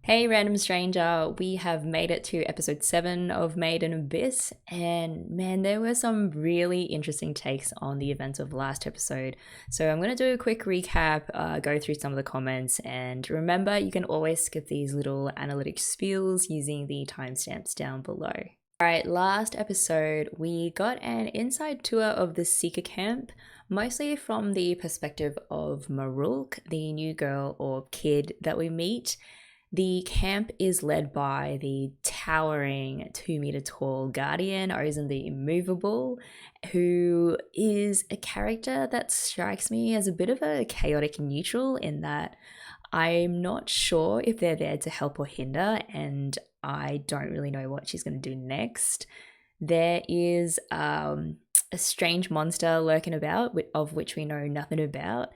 Hey, random stranger, we have made it to episode 7 of Made in Abyss, and man, there were some really interesting takes on the events of last episode. So, I'm going to do a quick recap, go through some of the comments, and remember you can always skip these little analytic spiels using the timestamps down below. Alright, last episode, we got an inside tour of the Seeker camp, mostly from the perspective of Marulk, the new girl or kid that we meet. The camp is led by the towering 2 meter tall guardian, Ozen the Immovable, who is a character that strikes me as a bit of a chaotic neutral in that I'm not sure if they're there to help or hinder, and I don't really know what she's going to do next. There is a strange monster lurking about, of which we know nothing about,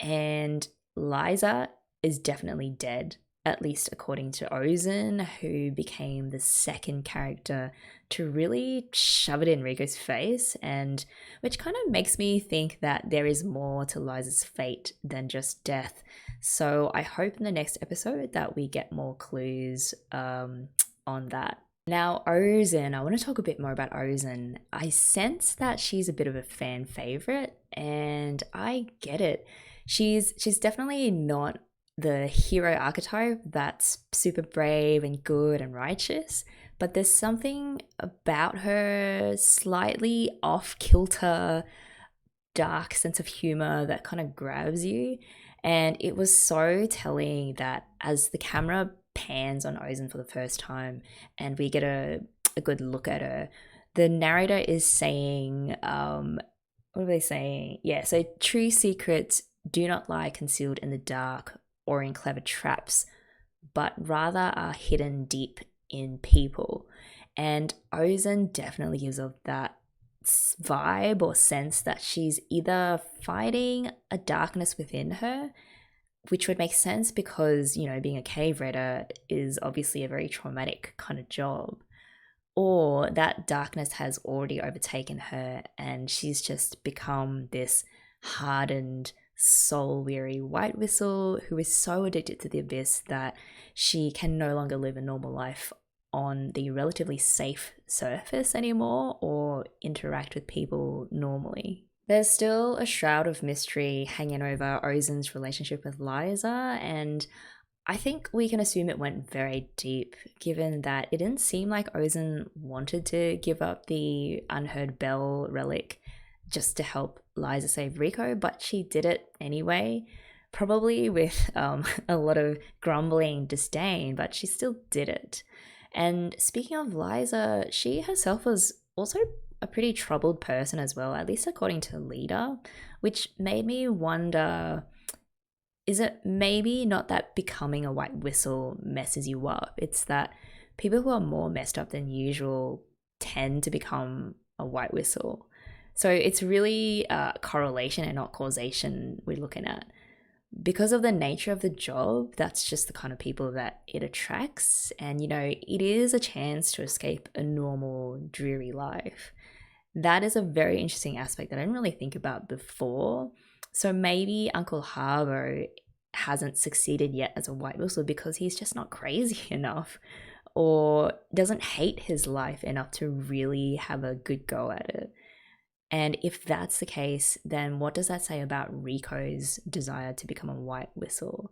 and Liza is definitely dead, at least according to Ozen, who became the second character to really shove it in Rico's face, and which kind of makes me think that there is more to Liza's fate than just death. So I hope in the next episode that we get more clues on that. Now, Ozen, I want to talk a bit more about Ozen. I sense that she's a bit of a fan favorite, and I get it. She's definitely not the hero archetype that's super brave and good and righteous, but there's something about her slightly off kilter, dark sense of humor that kind of grabs you. And it was so telling that as the camera pans on Ozen for the first time and we get a good look at her, the narrator is saying, what are they saying? Yeah, so true secrets do not lie concealed in the dark or in clever traps, but rather are hidden deep in people. And Ozen definitely gives off that vibe or sense that she's either fighting a darkness within her, which would make sense because, you know, being a cave raider is obviously a very traumatic kind of job, or that darkness has already overtaken her and she's just become this hardened, soul-weary white whistle who is so addicted to the abyss that she can no longer live a normal life on the relatively safe surface anymore or interact with people normally. There's still a shroud of mystery hanging over Ozen's relationship with Liza, and I think we can assume it went very deep, given that it didn't seem like Ozen wanted to give up the unheard bell relic just to help Liza save Rico, but she did it anyway, probably with a lot of grumbling disdain, but she still did it. And speaking of Liza, she herself was also a pretty troubled person as well, at least according to Leader, which made me wonder, is it maybe not that becoming a white whistle messes you up? It's that people who are more messed up than usual tend to become a white whistle. So it's really correlation and not causation we're looking at. Because of the nature of the job, that's just the kind of people that it attracts. And, you know, it is a chance to escape a normal, dreary life. That is a very interesting aspect that I didn't really think about before. So maybe Uncle Harbo hasn't succeeded yet as a white whistle because he's just not crazy enough or doesn't hate his life enough to really have a good go at it. And if that's the case, then what does that say about Rico's desire to become a white whistle?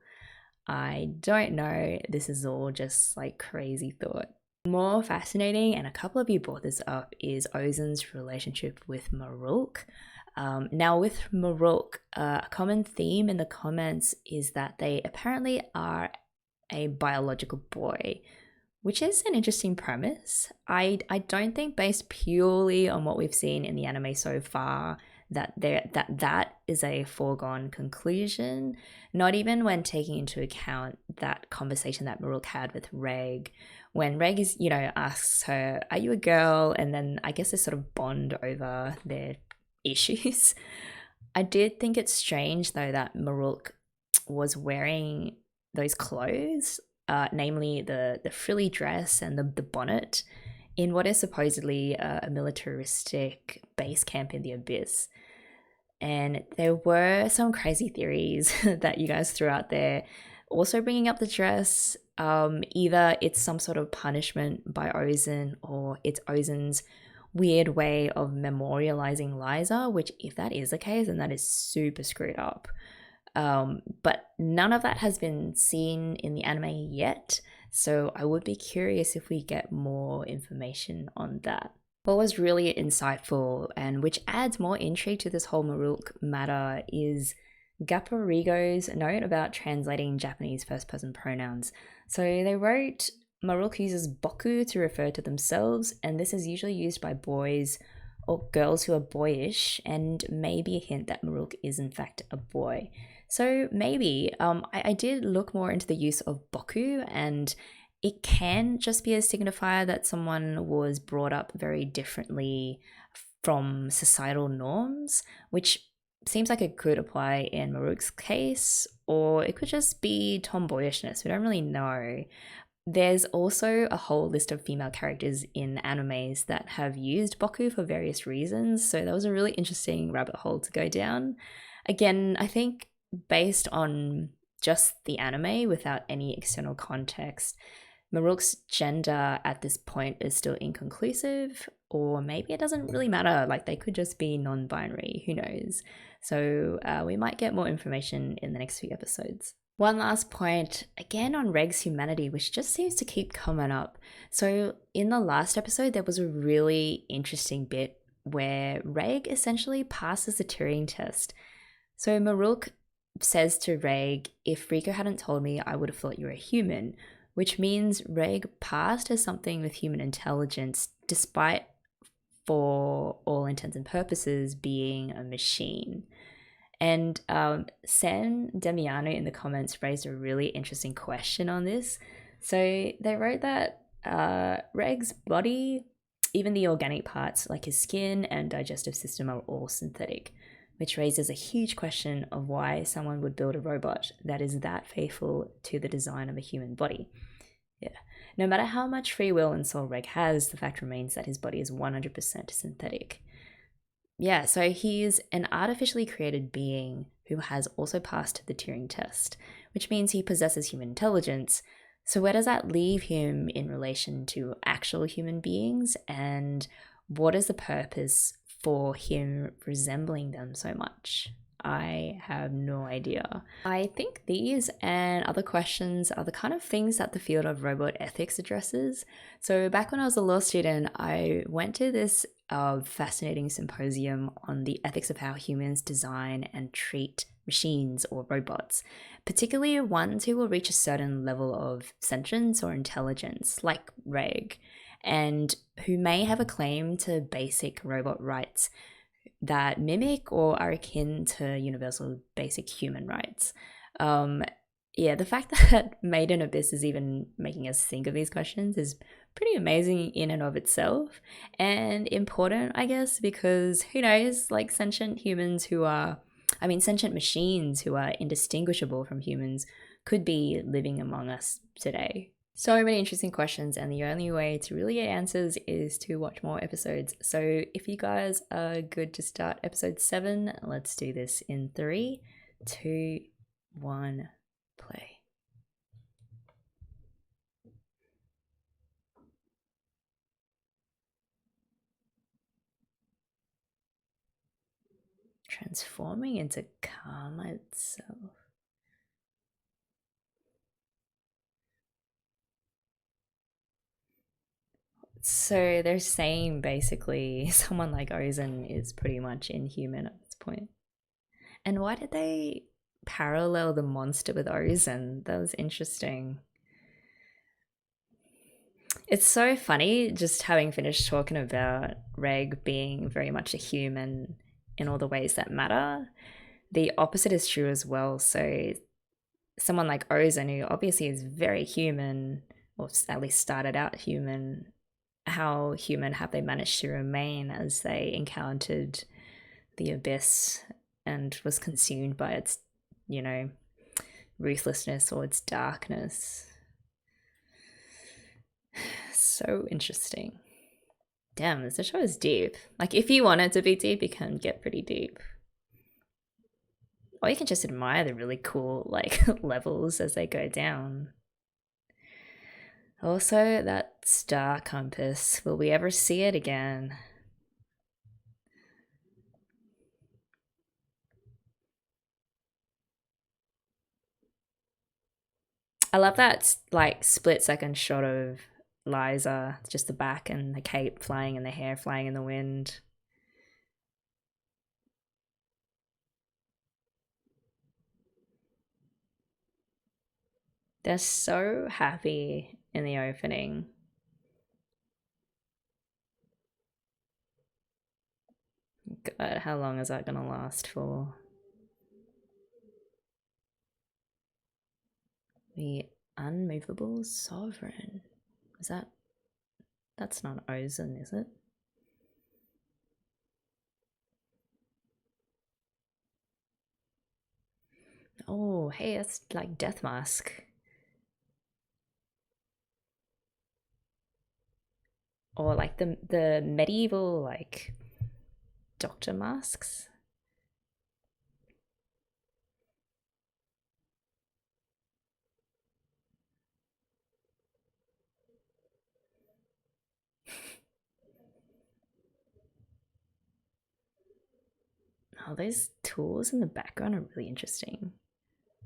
I don't know. This is all just like crazy thought. More fascinating, and a couple of you brought this up, is Ozen's relationship with Marulk. Now, with Marulk, a common theme in the comments is that they apparently are a biological boy, which is an interesting premise. I don't think, based purely on what we've seen in the anime so far, that is a foregone conclusion. Not even when taking into account that conversation that Marulk had with Reg, when Reg is, you know, asks her, "Are you a girl?" and then I guess they sort of bond over their issues. I did think it's strange though that Marulk was wearing those clothes, namely the frilly dress and the bonnet, in what is supposedly a militaristic base camp in the abyss. And there were some crazy theories that you guys threw out there also bringing up the dress. Either it's some sort of punishment by Ozen, or it's Ozen's weird way of memorializing Liza, which if that is the case, then that is super screwed up. But none of that has been seen in the anime yet, so I would be curious if we get more information on that. What was really insightful, and which adds more intrigue to this whole Marulk matter, is Gaparigo's note about translating Japanese first-person pronouns. So they wrote, Marulk uses boku to refer to themselves, and this is usually used by boys or girls who are boyish, and maybe a hint that Marulk is in fact a boy. So maybe, I did look more into the use of boku, and it can just be a signifier that someone was brought up very differently from societal norms, which seems like it could apply in Maruk's case, or it could just be tomboyishness. We don't really know. There's also a whole list of female characters in animes that have used boku for various reasons, so that was a really interesting rabbit hole to go down. Again, I think based on just the anime without any external context, Marulk's gender at this point is still inconclusive, or maybe it doesn't really matter, like they could just be non-binary, who knows. So we might get more information in the next few episodes. One last point, again on Reg's humanity, which just seems to keep coming up. So in the last episode, there was a really interesting bit where Reg essentially passes the Turing test. So Marulk says to Reg, if Rico hadn't told me, I would have thought you were a human, which means Reg passed as something with human intelligence, despite, for all intents and purposes, being a machine. And San Damiano in the comments raised a really interesting question on this. So they wrote that Reg's body, even the organic parts like his skin and digestive system, are all synthetic, which raises a huge question of why someone would build a robot that is that faithful to the design of a human body. Yeah. No matter how much free will and soul Reg has, the fact remains that his body is 100% synthetic. Yeah, so he is an artificially created being who has also passed the Turing test, which means he possesses human intelligence. So where does that leave him in relation to actual human beings, and what is the purpose for him resembling them so much? I have no idea. I think these and other questions are the kind of things that the field of robot ethics addresses. So back when I was a law student, I went to this fascinating symposium on the ethics of how humans design and treat machines or robots, particularly ones who will reach a certain level of sentience or intelligence, like Reg, and who may have a claim to basic robot rights that mimic or are akin to universal basic human rights. Yeah, the fact that Made in Abyss is even making us think of these questions is pretty amazing in and of itself, and important, I guess, because who knows, like sentient machines who are indistinguishable from humans could be living among us today. So many interesting questions, and the only way to really get answers is to watch more episodes. So if you guys are good to start episode 7, let's do this in 3, 2, 1, play. Transforming into karma itself. So they're saying basically someone like Ozen is pretty much inhuman at this point. And why did they parallel the monster with Ozen? That was interesting. It's so funny just having finished talking about Reg being very much a human in all the ways that matter. The opposite is true as well. So someone like Ozen, who obviously is very human, or at least started out human, how human have they managed to remain as they encountered the abyss and was consumed by its, ruthlessness or its darkness? So interesting. Damn, this show is deep. Like, if you want it to be deep, it can get pretty deep. Or you can just admire the really cool like levels as they go down. Also, that star compass. Will we ever see it again? I love that like split-second shot of Liza, just the back and the cape flying and the hair flying in the wind. They're so happy in the opening. God, how long is that gonna last for? The unmovable sovereign. Is that... That's not Ozen, is it? Oh, hey, that's like Death Mask. Or like the medieval like doctor masks. Oh, those tools in the background are really interesting.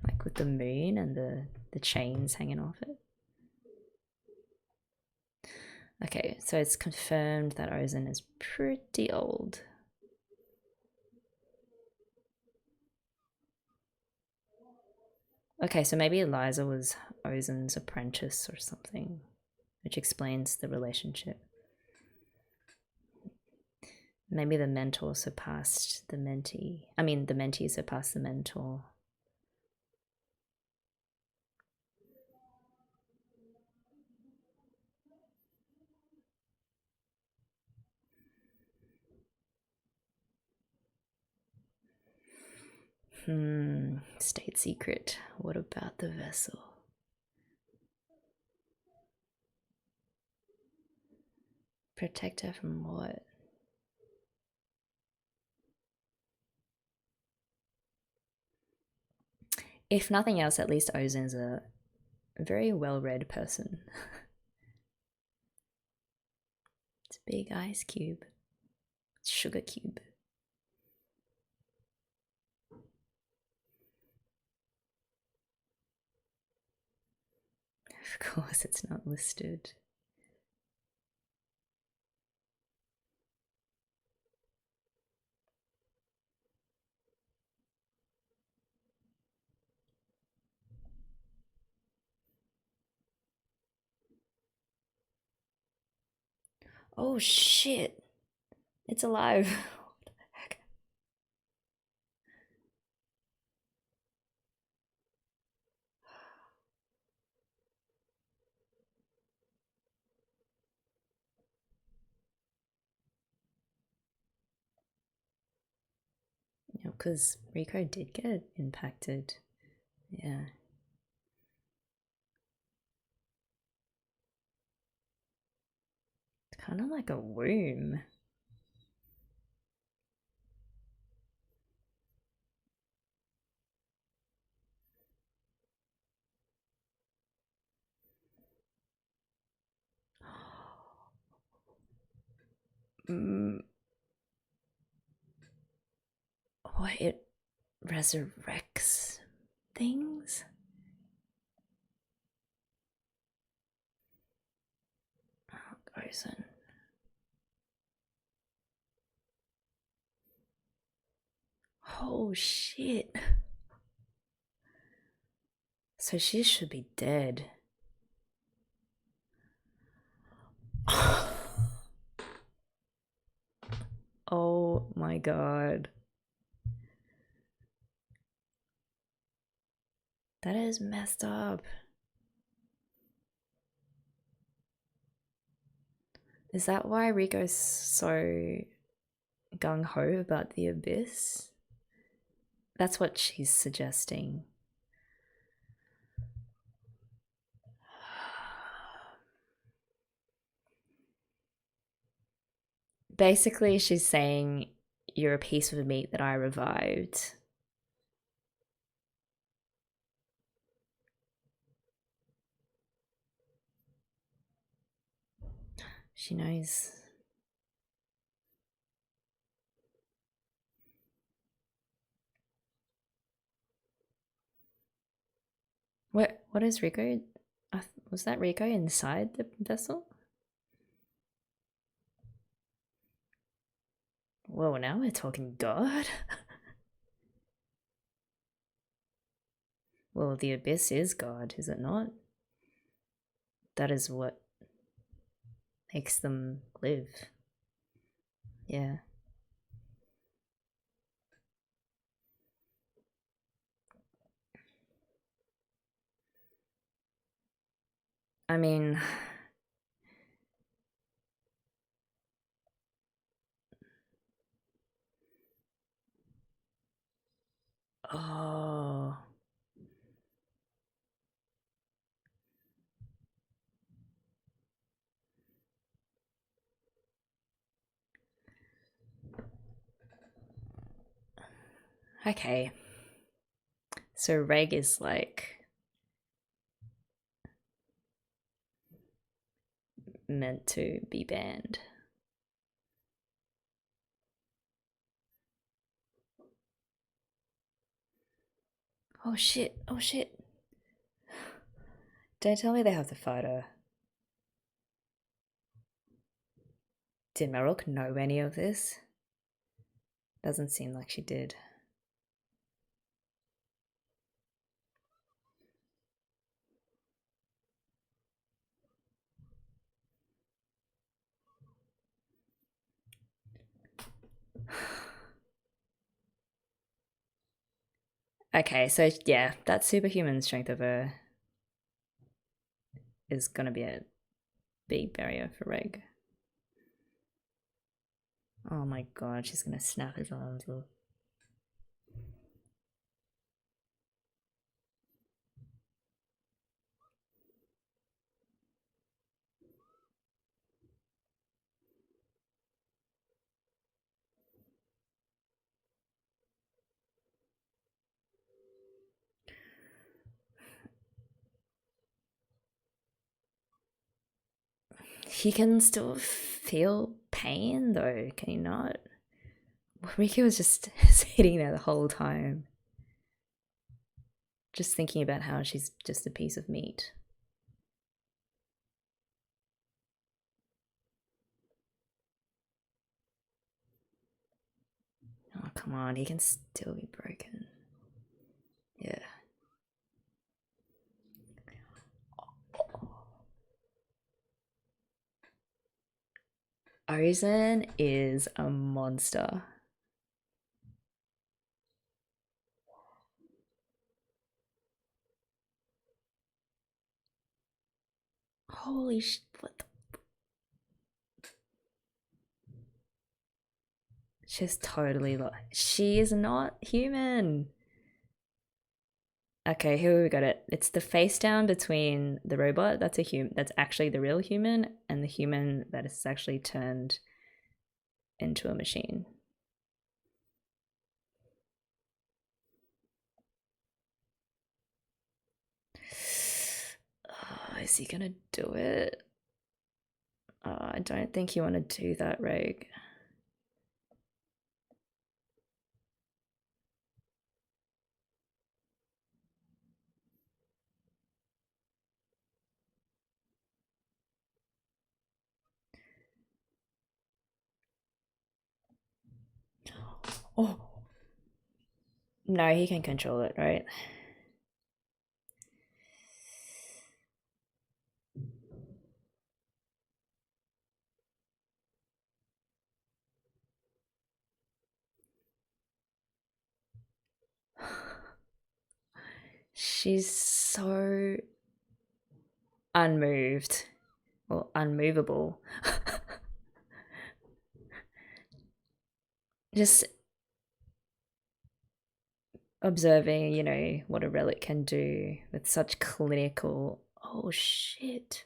Like with the moon and the chains hanging off it. Okay, so it's confirmed that Ozen is pretty old. Okay, so maybe Eliza was Ozen's apprentice or something, which explains the relationship. Maybe the mentor surpassed the mentee. I mean, the mentee surpassed the mentor. State secret. What about the vessel? Protect her from what? If nothing else, at least Ozen's a very well-read person. It's a big ice cube. It's sugar cube. Of course it's not listed. Oh shit! It's alive. What the heck? You know, because Rico did get impacted. Yeah. It's kind of like a womb. What, it resurrects things? Oh, Ozen. Oh shit. So she should be dead. Oh my god. That is messed up. Is that why Rico's so gung-ho about the abyss? That's what she's suggesting. Basically, she's saying, you're a piece of meat that I revived. She knows. What is Rico? Was that Rico inside the vessel? Whoa, now we're talking God. Well, the abyss is God, is it not? That is what makes them live. Yeah. I mean, oh. Okay. So Reg is like meant to be banned. Oh shit, oh shit. Don't tell me they have to fight her. Did Marulk know any of this? Doesn't seem like she did. Okay, so yeah, that superhuman strength of her is gonna be a big barrier for Reg. Oh my god, she's gonna snap his arms off. He can still feel pain though, can he not? Riki was just sitting there the whole time. Just thinking about how she's just a piece of meat. Oh, come on, he can still be broken. Yeah. Ozen is a monster. Holy sh! What the? She's totally like. She is not human. Okay, here we got it. It's the face down between the robot that's a human, that's actually the real human, and the human that is actually turned into a machine. Oh, is he gonna do it? Oh, I don't think you want to do that, Rogue. Oh. No, he can control it, right? She's so unmoved or unmovable. Just observing, you know, what a relic can do with such clinical. Oh shit.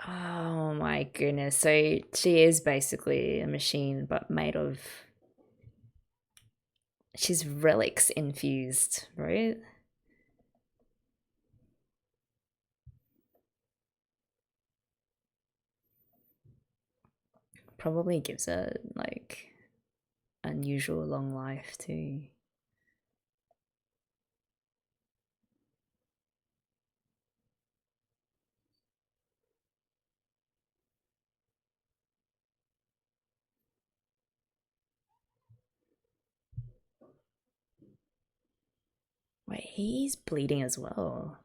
Oh my my goodness. So she is basically a machine, but made of. She's relics infused, right? Probably gives her like unusual long life too. Wait, he's bleeding as well.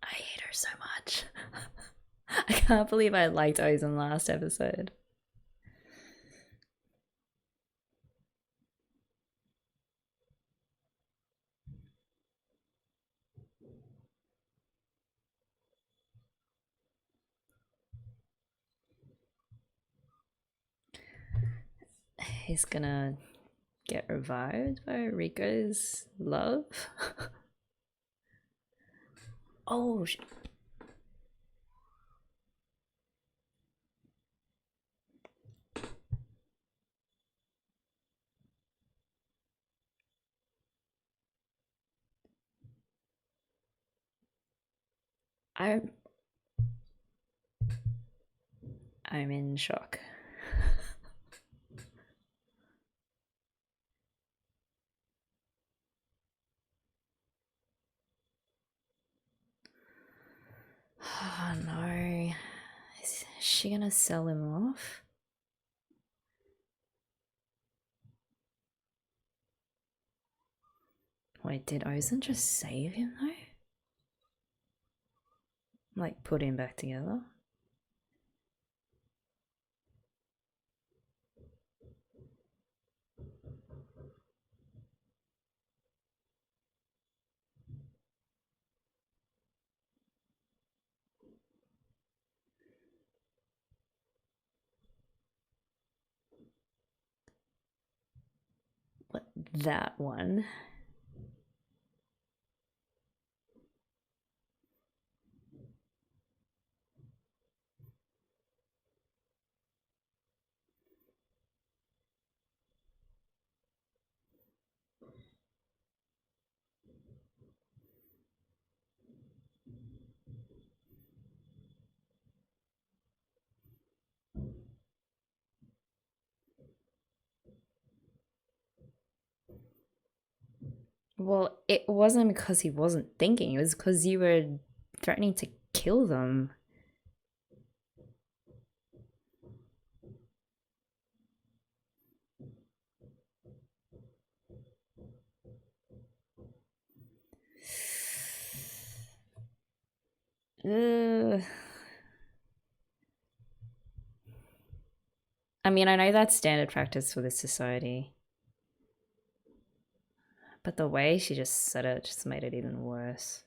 I hate her so much. I can't believe I liked Ozen last episode. He's gonna get revived by Rico's love. Oh, I'm in shock. Oh no. Is she gonna sell him off? Wait, did Ozen just save him though? Like put him back together? What, that one? Well, it wasn't because he wasn't thinking, it was because you were threatening to kill them. Ugh. I mean, I know that's standard practice for this society. But the way she just said it just made it even worse.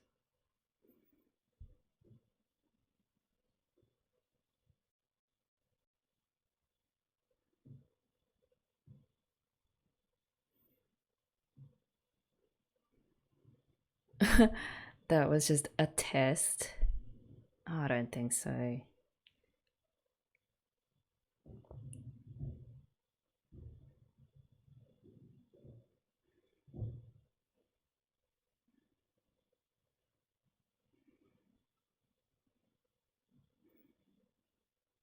That was just a test. Oh, I don't think so.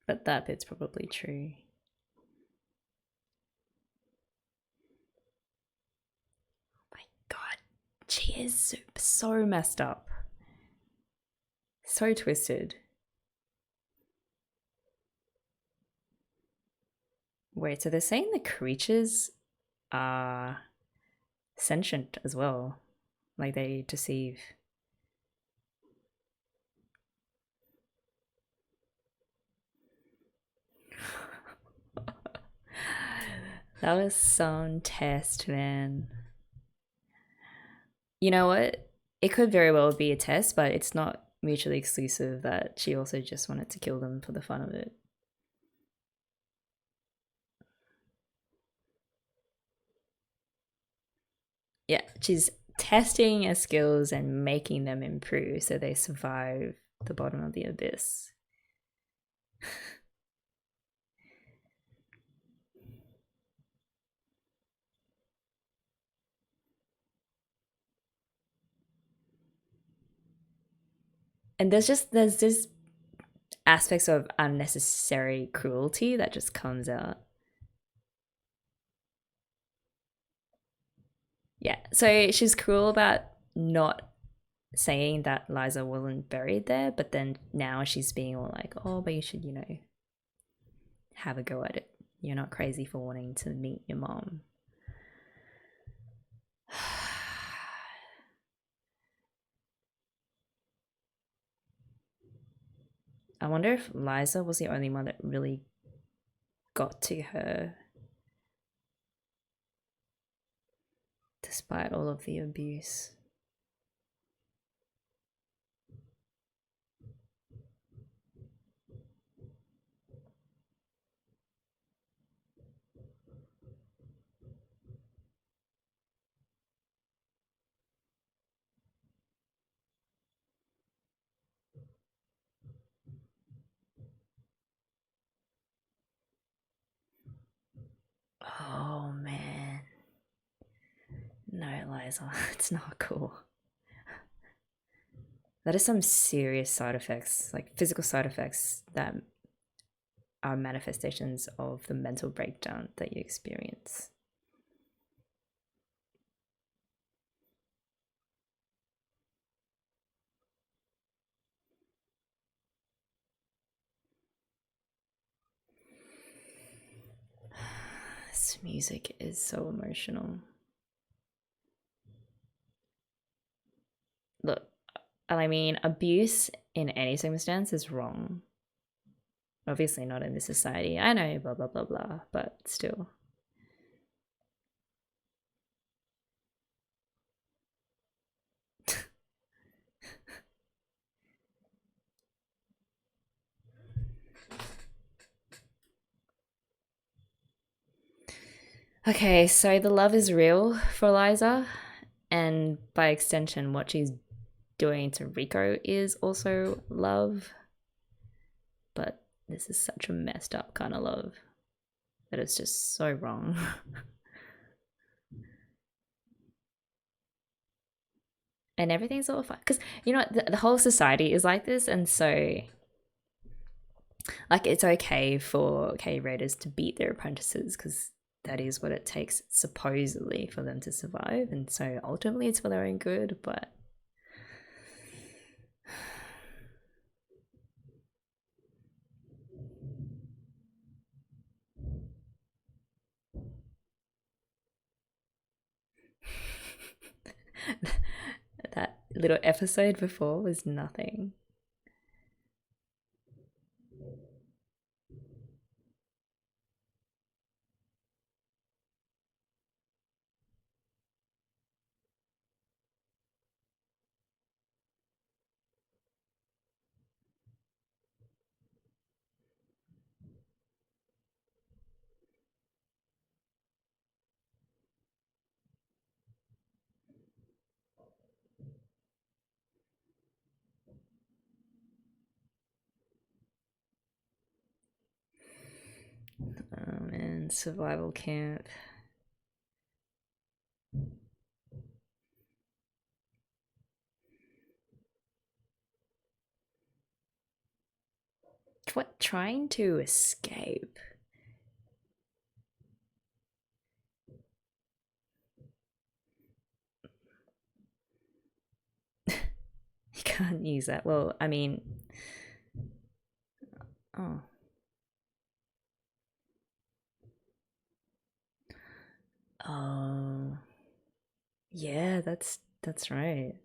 But that bit's probably true. Oh my god, she is so messed up. So twisted. Wait, so they're saying the creatures are sentient as well? Like they deceive. That was some test, man. You know what? It could very well be a test, but it's not mutually exclusive that she also just wanted to kill them for the fun of it. Yeah, she's testing her skills and making them improve so they survive the bottom of the abyss. And there's this aspects of unnecessary cruelty that just comes out. Yeah, so she's cruel about not saying that Liza wasn't buried there, but then now she's being all like, oh, but you should, have a go at it. You're not crazy for wanting to meet your mom. I wonder if Liza was the only one that really got to her despite all of the abuse. Oh man. No, Liza, it's not cool. That is some serious side effects, like physical side effects that are manifestations of the mental breakdown that you experience. This music is so emotional. Look, I mean, abuse in any circumstance is wrong. Obviously, not in this society. I know, blah, blah, blah, blah, but still. Okay, so the love is real for Liza, and by extension, what she's doing to Rico is also love. But this is such a messed up kind of love that it's just so wrong. And everything's all fine. Because, the whole society is like this, and so like it's okay for K raiders to beat their apprentices because that is what it takes supposedly for them to survive, and so ultimately it's for their own good, but that little episode before was nothing. Oh man, survival camp. What, trying to escape? You can't use that. Well, I mean, oh. Oh. Yeah, that's right.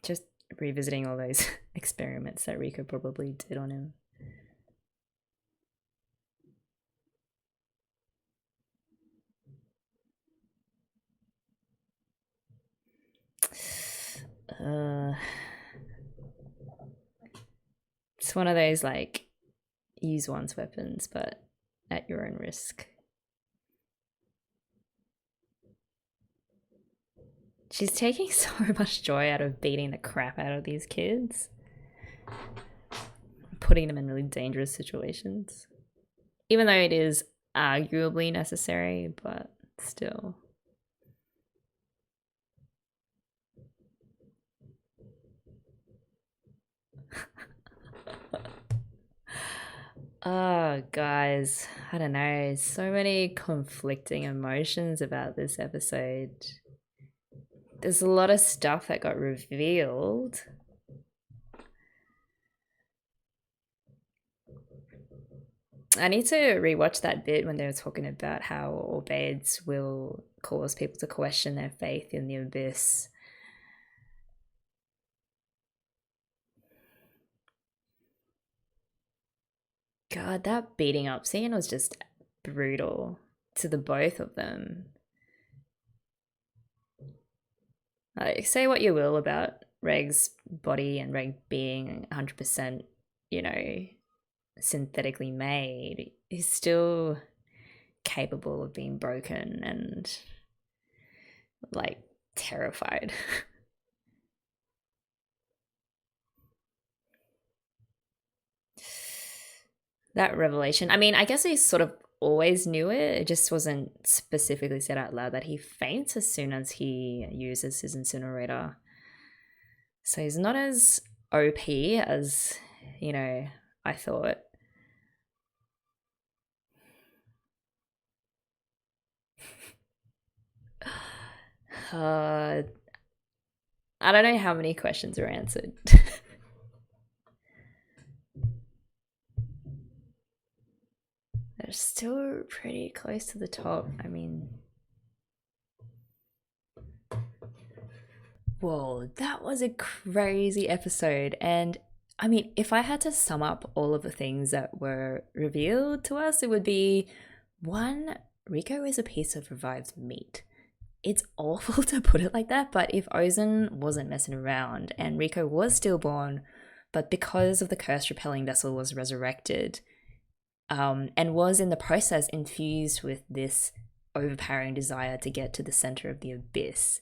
Just revisiting all those experiments that Rico probably did on him. It's one of those like use one's weapons, but at your own risk. She's taking so much joy out of beating the crap out of these kids, putting them in really dangerous situations. Even though it is arguably necessary, but still. Oh, guys, I don't know. So many conflicting emotions about this episode. There's a lot of stuff that got revealed. I need to rewatch that bit when they were talking about how Obeids will cause people to question their faith in the abyss. God, that beating up scene was just brutal to the both of them. Like, say what you will about Reg's body and Reg being 100%, you know, synthetically made, he's still capable of being broken and like terrified. That revelation, I mean, I guess he sort of always knew it. It just wasn't specifically said out loud that he faints as soon as he uses his incinerator. So he's not as OP as, you know, I thought. I don't know how many questions are answered. They're still pretty close to the top. I mean, whoa, that was a crazy episode. And I mean, if I had to sum up all of the things that were revealed to us, it would be one, Rico is a piece of revived meat. It's awful to put it like that, but if Ozen wasn't messing around and Rico was stillborn, but because of the curse repelling vessel was resurrected, and was in the process infused with this overpowering desire to get to the center of the abyss,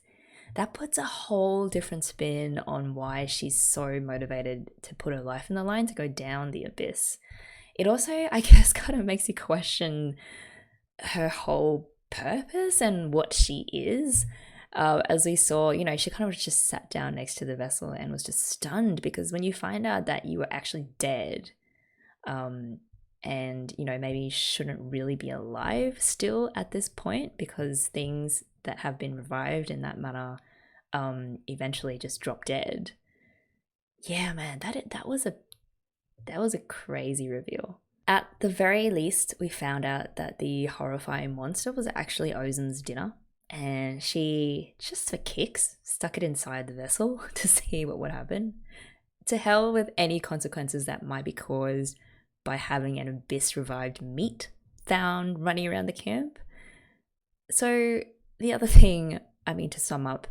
that puts a whole different spin on why she's so motivated to put her life in the line to go down the abyss. It also, I guess, kind of makes you question her whole purpose and what she is. As we saw, you know, she kind of just sat down next to the vessel and was just stunned, because when you find out that you were actually dead, and, you know, maybe shouldn't really be alive still at this point, because things that have been revived in that manner eventually just drop dead. Yeah, man, that was a crazy reveal. At the very least, we found out that the horrifying monster was actually Ozen's dinner, and she, just for kicks, stuck it inside the vessel to see what would happen. To hell with any consequences that might be caused by having an abyss revived meat found running around the camp. So the other thing, I mean, to sum up,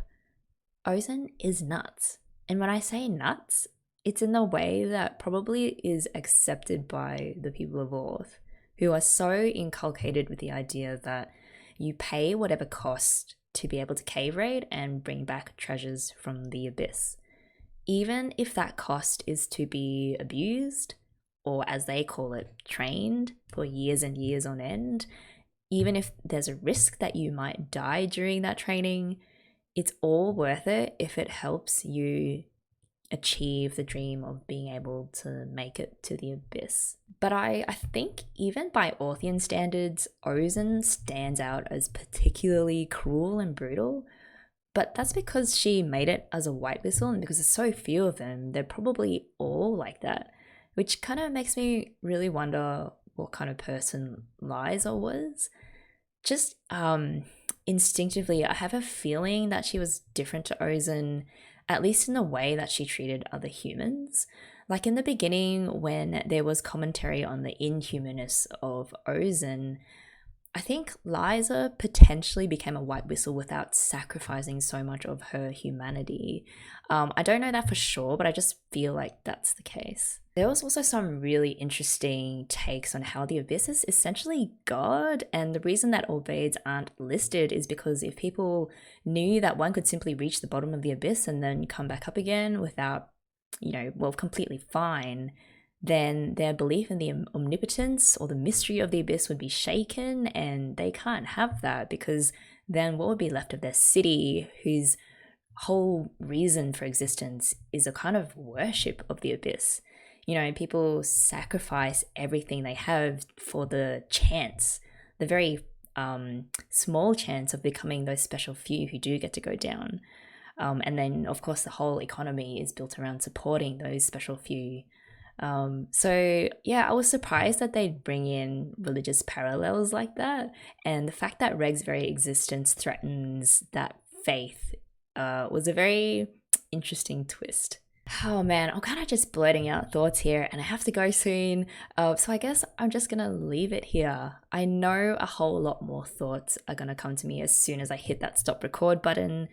Ozen is nuts. And when I say nuts, it's in the way that probably is accepted by the people of Orth, who are so inculcated with the idea that you pay whatever cost to be able to cave raid and bring back treasures from the abyss. Even if that cost is to be abused, or as they call it, trained for years and years on end, even if there's a risk that you might die during that training, it's all worth it if it helps you achieve the dream of being able to make it to the abyss. But I think even by Orthian standards, Ozen stands out as particularly cruel and brutal. But that's because she made it as a white whistle, and because there's so few of them, they're probably all like that, which kind of makes me really wonder what kind of person Liza was. Just instinctively, I have a feeling that she was different to Ozen, at least in the way that she treated other humans. Like in the beginning, when there was commentary on the inhumanness of Ozen, I think Liza potentially became a white whistle without sacrificing so much of her humanity. I don't know that for sure, but I just feel like that's the case. There was also some really interesting takes on how the Abyss is essentially God, and the reason that all Blades aren't listed is because if people knew that one could simply reach the bottom of the Abyss and then come back up again without, well, completely fine, then their belief in the omnipotence or the mystery of the Abyss would be shaken, and they can't have that because then what would be left of their city, whose whole reason for existence is a kind of worship of the Abyss? People sacrifice everything they have for the chance, the very small chance of becoming those special few who do get to go down. And then, of course, the whole economy is built around supporting those special few. So yeah, I was surprised that they'd bring in religious parallels like that, and the fact that Reg's very existence threatens that faith was a very interesting twist. Oh man, I'm kind of just blurting out thoughts here, and I have to go soon. So I guess I'm just gonna leave it here. I know a whole lot more thoughts are gonna come to me as soon as I hit that stop record button.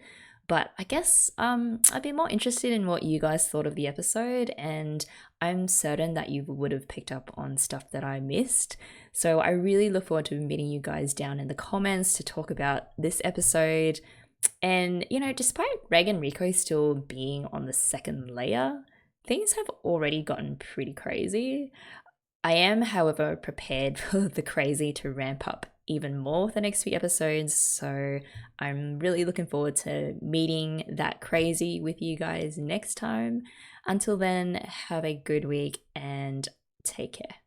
But I guess I'd be more interested in what you guys thought of the episode, and I'm certain that you would have picked up on stuff that I missed. So I really look forward to meeting you guys down in the comments to talk about this episode. And, despite Reg and Rico still being on the second layer, things have already gotten pretty crazy. I am, however, prepared for the crazy to ramp up even more for the next few episodes, so I'm really looking forward to meeting that crazy with you guys next time. Until then, have a good week and take care.